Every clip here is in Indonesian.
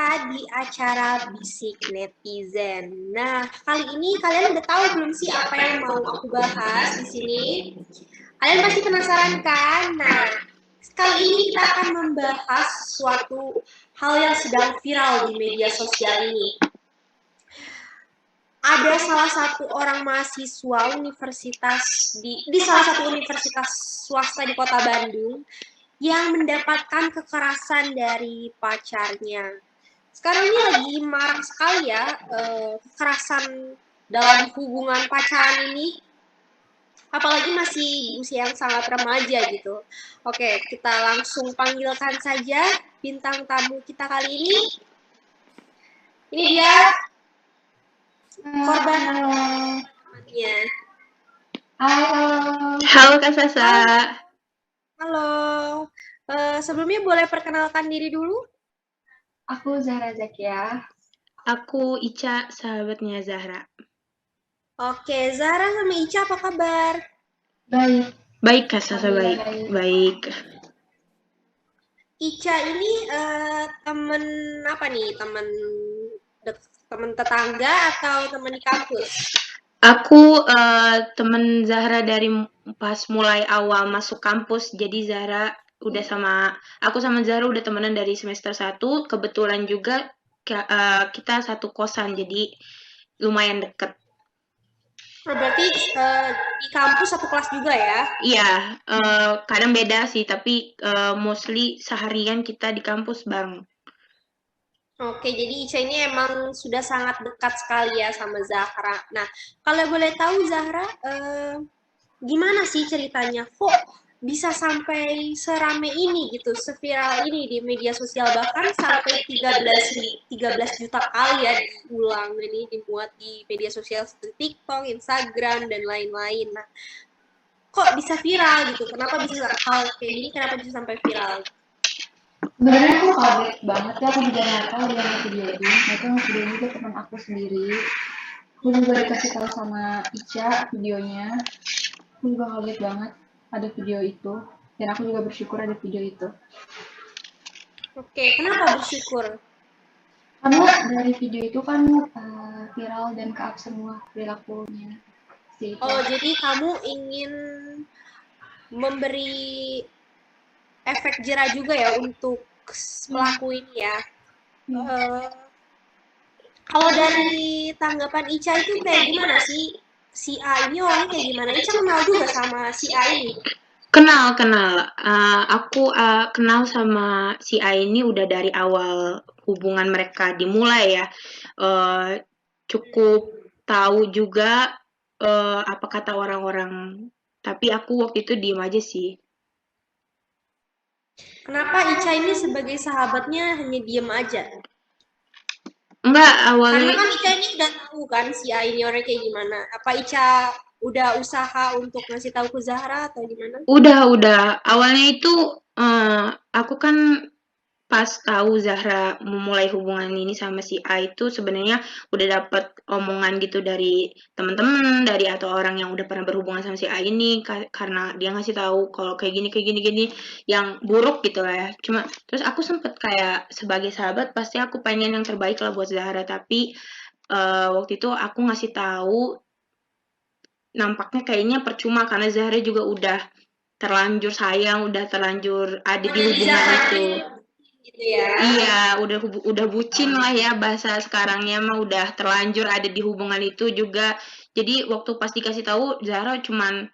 kita di acara Bisik Netizen. Nah, kali ini kalian udah tahu belum sih apa yang mau aku bahas di sini? Kalian pasti penasaran kan? Nah, kali ini kita akan membahas suatu hal yang sedang viral di media sosial ini. Ada salah satu orang mahasiswa universitas di salah satu universitas swasta di Kota Bandung yang mendapatkan kekerasan dari pacarnya. Sekarang ini lagi marak sekali ya kekerasan dalam hubungan pacaran ini, apalagi masih usia yang sangat remaja gitu. Oke, kita langsung panggilkan saja bintang tamu kita kali ini. Ini dia korban namanya. Halo Kak Sasa. Halo. Sebelumnya boleh perkenalkan diri dulu? Aku Zahra Zakia. Aku Ica, sahabatnya Zahra. Oke, Zahra sama Ica apa kabar? Baik. Baik Kak Sasa, baik. Ica ini temen apa nih? Temen tetangga atau temen di kampus? Aku temen Zahra dari pas mulai awal masuk kampus. Jadi Zahra udah aku sama Zahra udah temenan dari semester 1. Kebetulan juga kita satu kosan, jadi lumayan deket. Berarti di kampus satu kelas juga ya? Iya, kadang beda sih, tapi mostly seharian kita di kampus bareng. Oke, jadi Ica ini emang sudah sangat dekat sekali ya sama Zahra. Nah, kalau boleh tahu Zahra, gimana sih ceritanya? Kok bisa sampai serame ini gitu, seviral ini di media sosial, bahkan sampai 13 juta kali ya diulang ini, dimuat di media sosial seperti TikTok, Instagram, dan lain-lain. Nah, kok bisa viral gitu? Kenapa bisa hal kayak gini? Kenapa bisa sampai viral? Sebenarnya aku kaget banget ya, aku juga nggak tahu dia video ini. Itu video ini juga teman aku sendiri. Aku juga dikasih tahu sama Ica videonya. Aku juga kaget banget ada video itu. Dan aku juga bersyukur ada video itu. Oke, kenapa bersyukur? Karena dari video itu kan viral dan ke-up semua perilakunya. Oh, jadi kamu ingin memberi efek jerah juga ya untuk pelaku ini ya. Kalau dari tanggapan Ica itu kayak gimana sih? Si A ini orangnya kayak gimana? Ica kenal juga sama si A ini? Kenal. Aku kenal sama si A ini udah dari awal hubungan mereka dimulai ya. Cukup tahu juga apa kata orang-orang. Tapi aku waktu itu diem aja sih. Kenapa Ica ini sebagai sahabatnya hanya diem aja? Enggak, awalnya... Karena kan Ica ini udah tahu kan si A ini orangnya kayak gimana. Apa Ica udah usaha untuk ngasih tahu ke Zahra atau gimana? Udah. Awalnya itu aku kan pas tahu Zahra memulai hubungan ini sama si A itu sebenarnya udah dapet omongan gitu dari teman-teman, dari atau orang yang udah pernah berhubungan sama si A ini karena dia ngasih tahu kalau kayak gini yang buruk gitu lah ya. Cuma terus aku sempet kayak sebagai sahabat pasti aku pengen yang terbaik lah buat Zahra, tapi waktu itu aku ngasih tahu nampaknya kayaknya percuma karena Zahra juga udah terlanjur sayang, udah terlanjur ada di hubungan itu. Gitu ya. Iya, udah bucin lah ya bahasa sekarangnya mah, udah terlanjur ada di hubungan itu juga. Jadi waktu pas dikasih tahu Zahra cuman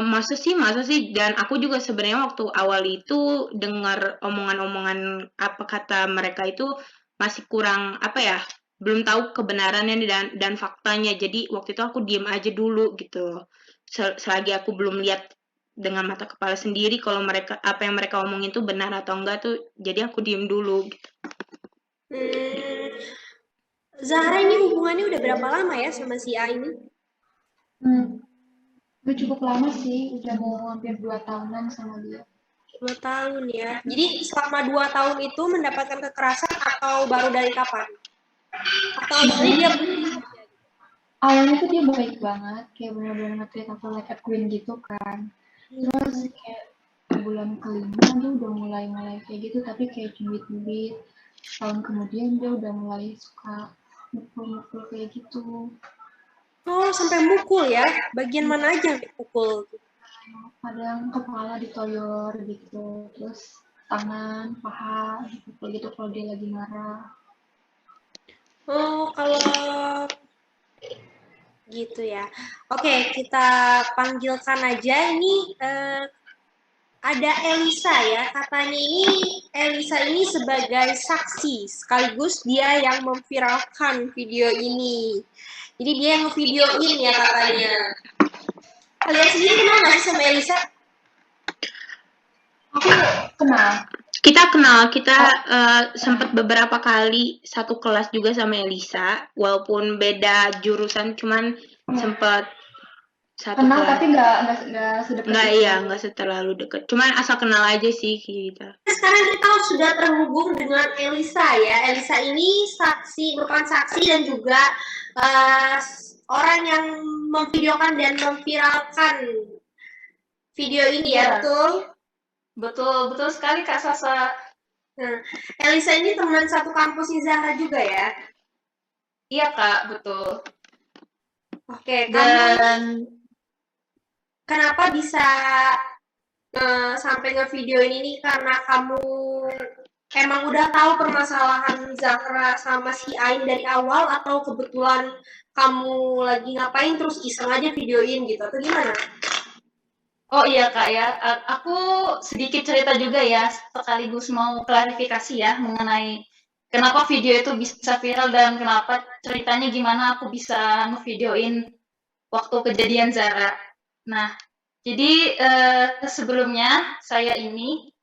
masa sih, dan aku juga sebenarnya waktu awal itu dengar omongan-omongan apa kata mereka itu masih kurang apa ya, belum tahu kebenarannya dan faktanya. Jadi waktu itu aku diem aja dulu gitu. Selagi aku belum lihat dengan mata kepala sendiri kalau apa yang mereka omongin itu benar atau enggak tuh, jadi aku diem dulu gitu. Zahra ini hubungannya udah berapa lama ya sama si A ini? Udah cukup lama sih, udah mau hampir 2 tahunan sama dia. 2 tahun ya. Jadi selama 2 tahun itu mendapatkan kekerasan atau baru dari kapan? Atau awalnya dia awalnya tuh dia baik banget, kayak bener-bener nge-treat aku like a queen gitu kan. Terus kayak bulan kelima dia udah mulai kayak gitu, tapi kayak cubit-cubit. Tahun kemudian dia udah mulai suka mukul-mukul kayak gitu. Oh, sampai mukul ya? Bagian mana aja yang dipukul? Kadang kepala ditoyor gitu, terus tangan, paha dipukul gitu kalau dia lagi marah. Oh, kalau gitu ya. Oke, kita panggilkan aja ini ada Elisa ya. Katanya ini Elisa ini sebagai saksi sekaligus dia yang memviralkan video ini. Jadi dia yang ngevideoin ya katanya. Kalian sendiri kenal nggak sih sama Elisa? Aku kenal. Kita sempat beberapa kali satu kelas juga sama Elisa, walaupun beda jurusan, cuman sempat satu Kenal kelas. tapi nggak sedekat Nggak, itu. iya, nggak terlalu deket. Cuman asal kenal aja sih kita. Sekarang kita sudah terhubung dengan Elisa ya. Elisa ini merupakan saksi dan juga orang yang memvideokan dan memviralkan video ini ya, betul? Betul sekali Kak Sasa. Nah, Elisa ini teman satu kampusnya Zahra juga ya? Iya Kak, betul. Oke, Dan kenapa bisa sampai ngevideoin ini? Karena kamu emang udah tahu permasalahan Zahra sama si Ain dari awal, atau kebetulan kamu lagi ngapain terus iseng aja videoin gitu, atau gimana? oh iya Kak ya, aku sedikit cerita juga ya, sekaligus mau klarifikasi ya mengenai kenapa video itu bisa viral dan kenapa ceritanya gimana aku bisa ngevideoin waktu kejadian Zara. Nah, jadi sebelumnya saya ini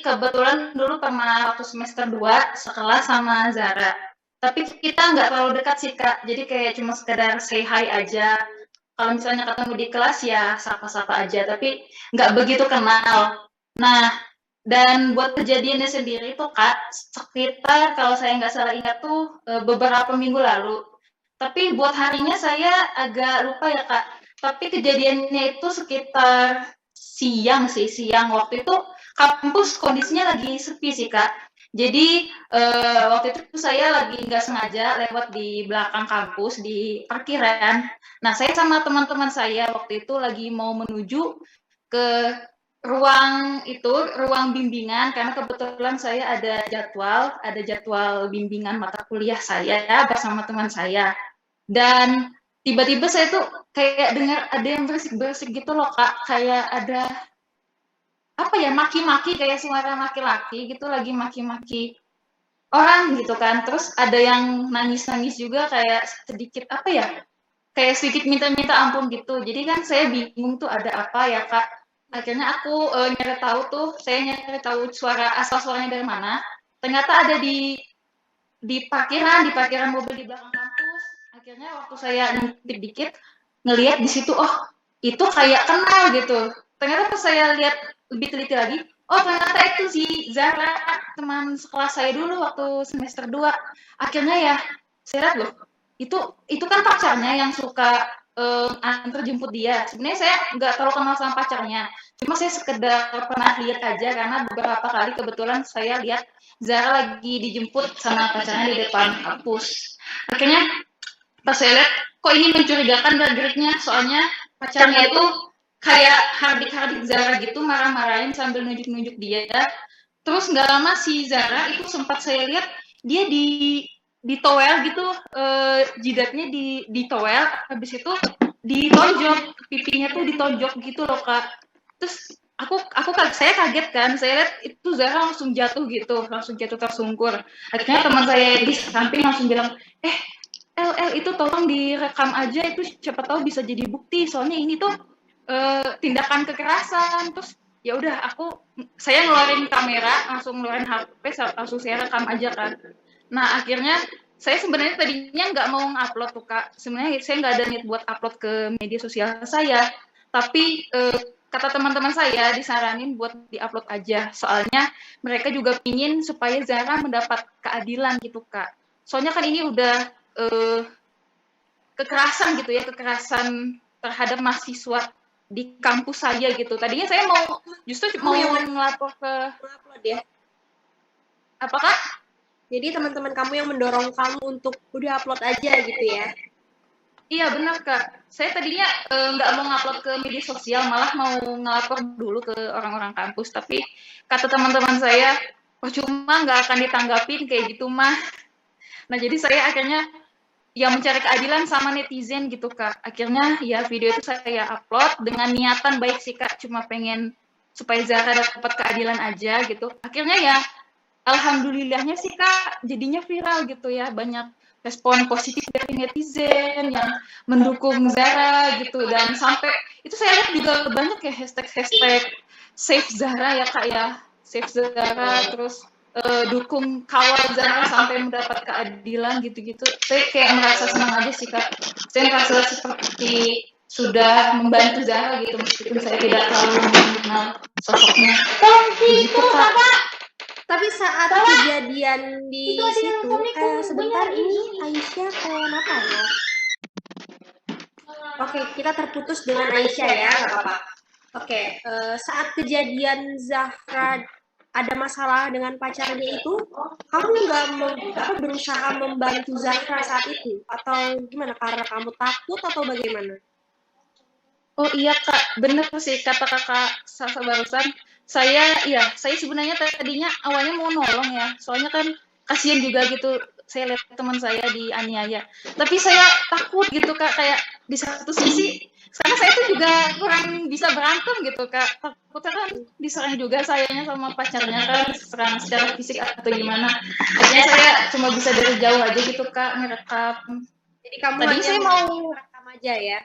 kebetulan dulu pernah waktu semester 2 sekelas sama Zara. Tapi kita nggak terlalu dekat sih Kak, jadi kayak cuma sekedar say hi aja. Kalau misalnya ketemu di kelas ya sapa-sapa aja, tapi nggak begitu kenal. Nah, dan buat kejadiannya sendiri tuh Kak, sekitar kalau saya nggak salah ingat tuh beberapa minggu lalu. Tapi buat harinya saya agak lupa ya Kak. Tapi kejadiannya itu sekitar siang sih, siang waktu itu kampus kondisinya lagi sepi sih Kak. Jadi waktu itu saya lagi nggak sengaja lewat di belakang kampus di parkiran. Nah, saya sama teman-teman saya waktu itu lagi mau menuju ke ruang bimbingan karena kebetulan saya ada jadwal bimbingan mata kuliah saya bersama teman saya. Dan tiba-tiba saya tuh kayak dengar ada yang berisik-berisik gitu loh Kak, kayak ada apa ya, maki-maki kayak suara laki-laki gitu lagi maki-maki orang gitu kan. Terus ada yang nangis-nangis juga kayak sedikit apa ya, kayak sedikit minta-minta ampun gitu. Jadi kan saya bingung tuh ada apa ya Kak. Akhirnya aku saya nyari tahu asal suaranya dari mana. Ternyata ada di parkiran mobil di belakang kampus. Akhirnya waktu saya ngintip dikit, ngelihat di situ, oh itu kayak kenal gitu. Ternyata pas saya lihat lebih teliti lagi, oh ternyata itu si Zara, teman sekelas saya dulu waktu semester 2. Akhirnya ya, saya lihat loh, itu kan pacarnya yang suka antar jemput dia. Sebenarnya saya nggak terlalu kenal sama pacarnya, cuma saya sekedar pernah lihat aja karena beberapa kali kebetulan saya lihat Zara lagi dijemput sama pacarnya di depan kampus. Akhirnya pas saya lihat, kok ini mencurigakan gerak-geriknya, soalnya pacarnya itu kayak hardik-hardik Zara gitu, marah-marahin sambil nunjuk-nunjuk dia. Terus nggak lama si Zara itu sempat saya lihat dia ditowel gitu, jidatnya ditowel, habis itu ditonjok, pipinya tuh ditonjok gitu loh Kak. Terus saya kaget kan, saya lihat itu Zara langsung jatuh tersungkur. Akhirnya teman saya di samping langsung bilang, El itu tolong direkam aja, itu siapa tahu bisa jadi bukti, soalnya ini tuh tindakan kekerasan. Terus ya udah saya ngeluarin kamera, langsung ngeluarin HP, langsung saya rekam aja kan. Nah akhirnya saya sebenarnya tadinya nggak mau ngupload tuh Kak, sebenarnya saya nggak ada niat buat upload ke media sosial saya, tapi kata teman-teman saya disaranin buat diupload aja, soalnya mereka juga ingin supaya Zara mendapat keadilan gitu Kak. Soalnya kan ini udah kekerasan gitu ya, kekerasan terhadap mahasiswa di kampus saya gitu. Tadinya saya justru mau ngelapor ke Upload ya. Apakah? Jadi teman-teman kamu yang mendorong kamu untuk udah upload aja gitu ya? Iya benar Kak. Saya tadinya nggak mau ngupload ke media sosial, malah mau ngelapor dulu ke orang-orang kampus. Tapi kata teman-teman saya, oh cuma nggak akan ditanggapin kayak gitu mah. Nah jadi saya akhirnya ya mencari keadilan sama netizen gitu Kak. Akhirnya ya video itu saya upload dengan niatan baik sih Kak, cuma pengen supaya Zahra dapat keadilan aja gitu. Akhirnya ya alhamdulillahnya sih Kak jadinya viral gitu ya, banyak respon positif dari netizen yang mendukung Zahra gitu, dan sampai itu saya lihat juga banyak ya hashtag save Zahra ya Kak ya, save Zahra, terus dukung kawal Zahra sampai mendapat keadilan gitu-gitu. Saya kayak merasa senang aja sih Kak, saya merasa seperti sudah membantu Zahra gitu meskipun saya tidak terlalu mengenal sosoknya begitu Kak. Tapi saat kejadian di situ, sebentar ini Aisyah kenapa ya? Oke, kita terputus dengan Aisyah ya, nggak apa-apa. Oke, saat kejadian Zahra ada masalah dengan pacarnya itu, kamu nggak berusaha membantu Zahra saat itu? Atau gimana, karena kamu takut atau bagaimana? Oh iya Kak, bener sih kata Kakak Sasa barusan. Saya sebenarnya tadinya awalnya mau nolong ya, soalnya kan kasihan juga gitu. Saya lihat teman saya dianiaya. Tapi saya takut gitu Kak, kayak di satu sisi karena saya tuh juga kurang bisa berantem gitu Kak. Takutnya kan diserang juga sayanya sama pacarnya kan, serang secara fisik atau gimana. Akhirnya saya cuma bisa dari jauh aja gitu Kak, ngerekam. Jadi kamu Tadi hanya saya mau rekam aja ya?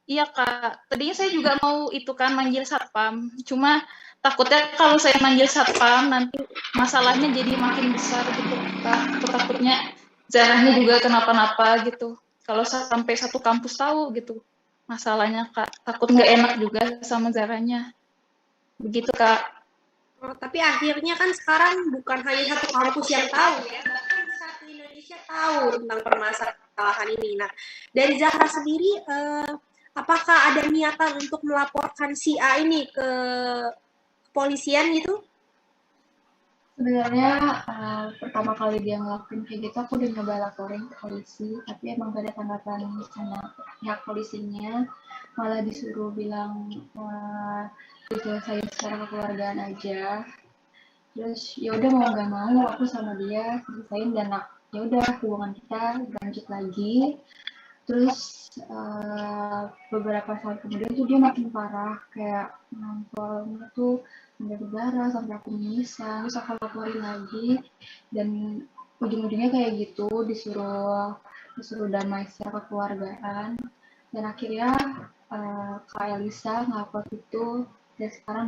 Iya Kak, tadinya saya juga mau itu kan manggil satpam, cuma takutnya kalau saya manggil satpam nanti masalahnya jadi makin besar gitu Kak. Aku takutnya Zarahnya juga kenapa-napa gitu. Kalau sampai satu kampus tahu gitu masalahnya Kak, takut nggak enak juga sama Zarahnya. Begitu Kak. Oh, tapi akhirnya kan sekarang bukan hanya satu kampus yang tahu ya, bahkan satu Indonesia tahu tentang permasalahan ini. Nah, dari Zahra sendiri, apakah ada niatan untuk melaporkan si A ini ke kepolisian gitu? Sebenarnya pertama kali dia ngelakuin kayak gitu aku udah nyoba laporin ke polisi, tapi emang gak ada tanggapan sama pihak polisinya, malah disuruh bilang diselesaikan secara kekeluargaan aja. Terus ya udah mau nggak mau aku sama dia selesaiin, dan ya udah hubungan kita lanjut lagi. Terus beberapa saat kemudian tuh dia makin parah, kayak nampolnya tuh sampai berdarah, sampai aku menyisah. Terus aku laporin lagi, dan ujung-ujungnya kayak gitu, disuruh damai secara kekeluargaan. Dan akhirnya Kak Elisa ngupload itu, dan sekarang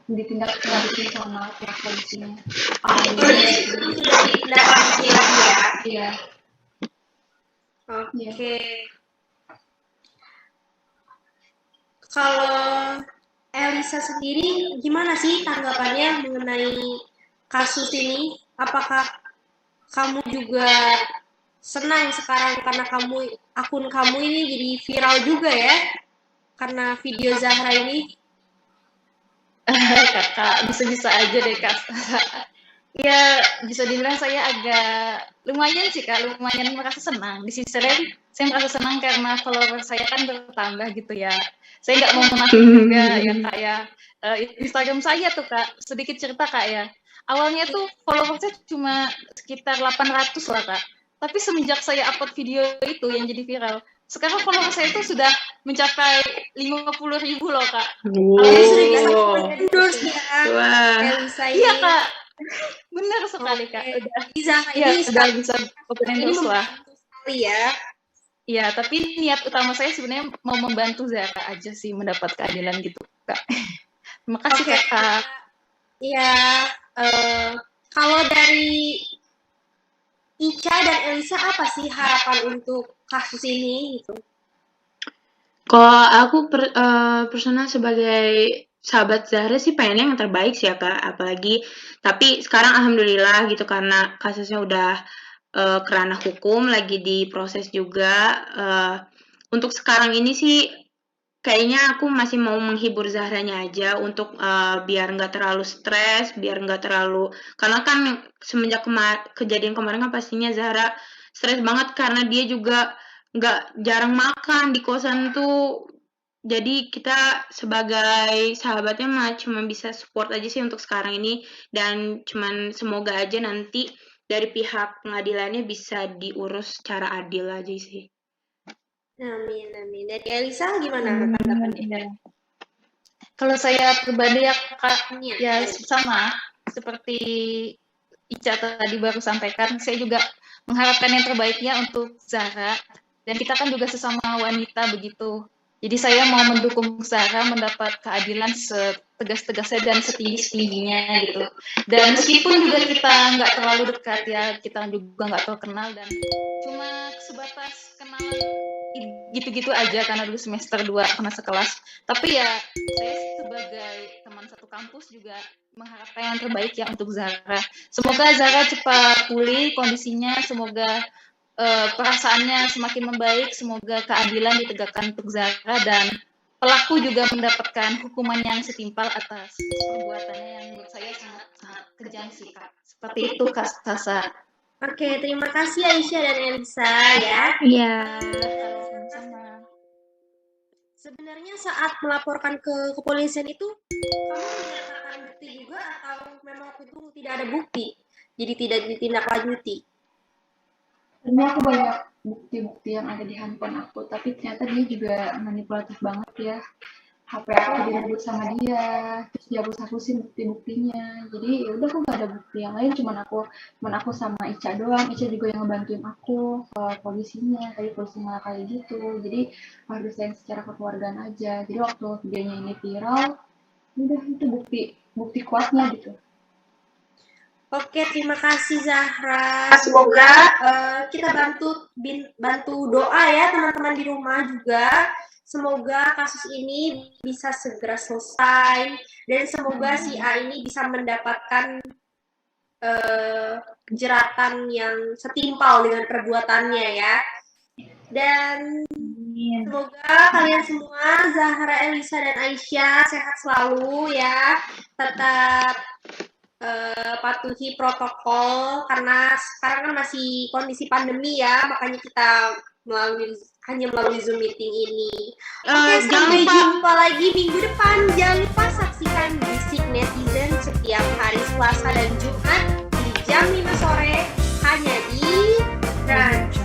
ditindak lanjuti sama pihak polisinya. Itu sudah ditindaklanjuti lagi ya? Iya. Oke. Kalau Elisa sendiri gimana sih tanggapannya mengenai kasus ini? Apakah kamu juga senang sekarang karena akun kamu ini jadi viral juga ya? Karena video Zahra ini? Kakak, bisa-bisa aja deh Kak. Ya, bisa dibilang saya agak lumayan sih Kak, lumayan merasa senang. Di sisi lain, saya merasa senang karena follower saya kan bertambah gitu ya. Saya nggak mau menakut juga ya Kak ya. Instagram saya tuh Kak, sedikit cerita Kak ya. Awalnya tuh follower saya cuma sekitar 800 lah Kak. Tapi semenjak saya upload video itu yang jadi viral, sekarang follower saya itu sudah mencapai 50.000 loh Kak. Sudah bisa endorse ya, Elisa ini. Iya Kak, benar sekali Kak. Zahra Iya, ini sudah bisa open ini endorse lah. membantu sekali ya. Iya, tapi niat utama saya sebenarnya mau membantu Zahra aja sih mendapat keadilan gitu Kak. Terima kasih Kakak. Iya, kalau dari Ica dan Elisa apa sih harapan untuk kasus ini gitu? Kalau aku personal sebagai sahabat Zahra sih pengennya yang terbaik sih ya Kak, apalagi tapi sekarang alhamdulillah gitu karena kasusnya udah ke ranah hukum, lagi diproses juga. Untuk sekarang ini sih kayaknya aku masih mau menghibur Zahranya aja untuk biar nggak terlalu stres, biar nggak terlalu, karena kan semenjak kejadian kemarin kan pastinya Zahra stres banget karena dia juga nggak jarang makan di kosan tuh. Jadi kita sebagai sahabatnya mah cuma bisa support aja sih untuk sekarang ini, dan cuman semoga aja nanti dari pihak pengadilannya bisa diurus secara adil aja sih. Amin, amin. Dari Elisa gimana tanggapannya? Kalau saya pribadi ya Kak, Iya. ya sama seperti Ica tadi baru sampaikan, saya juga mengharapkan yang terbaiknya untuk Zahra, dan kita kan juga sesama wanita begitu. Jadi saya mau mendukung Zahra mendapat keadilan setegas-tegasnya dan setinggi-tingginya gitu. Dan meskipun juga kita nggak terlalu dekat ya, kita juga nggak terlalu kenal dan cuma sebatas kenalan gitu-gitu aja karena dulu semester 2 pernah sekelas. Tapi ya saya sebagai teman satu kampus juga mengharapkan yang terbaik ya untuk Zahra. Semoga Zahra cepat pulih kondisinya, semoga perasaannya semakin membaik, semoga keadilan ditegakkan untuk Zahra dan pelaku juga mendapatkan hukuman yang setimpal atas perbuatannya yang menurut saya sangat kejam sih Kak. Seperti itu Kak Sasa. Oke, terima kasih Aisyah dan Elisa ya. Iya. Sama-sama. Sebenarnya saat melaporkan ke kepolisian itu, kamu menyertakan bukti juga atau memang waktu itu tidak ada bukti, jadi tidak ditindaklanjuti? Sebenarnya aku banyak bukti-bukti yang ada di handphone aku, tapi ternyata dia juga manipulatif banget ya. HP aku direbut sama dia, terus dihapus-hapusin bukti-buktinya. Jadi ya udah, aku gak ada bukti yang lain, cuman aku sama Ica doang. Ica juga yang ngebantuin aku ke polisinya, tadi polisi malah kayak gitu. Jadi harus yang secara kekeluargaan aja. Jadi waktu videonya ini viral, udah itu bukti kuatnya gitu. Oke, terima kasih Zahra. Semoga kita bantu doa ya teman-teman di rumah juga. Semoga kasus ini bisa segera selesai dan semoga si A ini bisa mendapatkan jeratan yang setimpal dengan perbuatannya ya. Dan semoga kalian semua, Zahra, Elisa, dan Aisyah sehat selalu ya. Tetap patuhi protokol karena sekarang kan masih kondisi pandemi ya, makanya kita hanya melalui Zoom meeting ini. Oke, sampai jumpa lagi minggu depan. Jangan lupa saksikan Bisik Netizen setiap hari Selasa dan Jumat di jam 5 sore hanya di Ranch.